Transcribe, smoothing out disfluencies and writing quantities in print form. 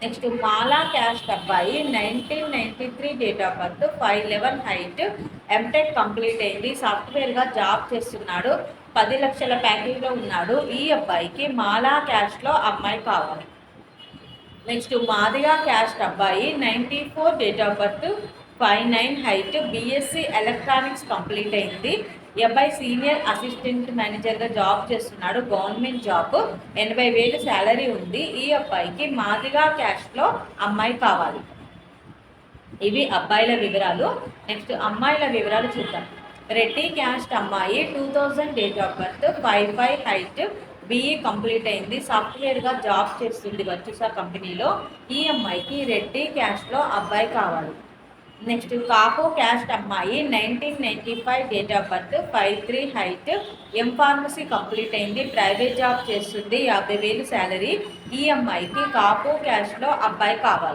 Next మాలా caste అబ్బాయి 1993 date of birth, 5'11" height, MTech complete అయింది, సాఫ్ట్వేర్గా జాబ్ చేస్తున్నాడు, 10 లక్షల ప్యాకేజ్లో ఉన్నాడు. ఈ అబ్బాయికి మాలా క్యాస్ట్లో అమ్మాయి కావాలి. నెక్స్ట్ మాదిగా క్యాస్ట్ అబ్బాయి 94 date of birth, 5'9" height, BSc electronics complete అయింది. ఈ అబ్బాయి సీనియర్ అసిస్టెంట్ మేనేజర్గా జాబ్ చేస్తున్నాడు, గవర్నమెంట్ జాబ్, 80,000 శాలరీ ఉంది. ఈ అబ్బాయికి మాదిగా క్యాస్ట్లో అమ్మాయి కావాలి. ఇవి అబ్బాయిల వివరాలు. నెక్స్ట్ అమ్మాయిల వివరాలు చూద్దాం. రెడ్డి క్యాస్ట్ అమ్మాయి 2000 date of birth, 5'5" height, BE complete అయింది, సాఫ్ట్వేర్గా జాబ్ చేస్తుంది వర్చుసా కంపెనీలో. ఈ అమ్మాయికి రెడ్డి క్యాస్ట్లో అబ్బాయి కావాలి. నెక్స్ట్ కాపు క్యాస్ట్ అమ్మాయి 1995 date of birth, 5'3" height, pharmacy complete అయింది, ప్రైవేట్ జాబ్ చేస్తుంది, 50,000 శాలరీ. ఈ అమ్మాయికి కాపు క్యాస్ట్లో అబ్బాయి కావాలి.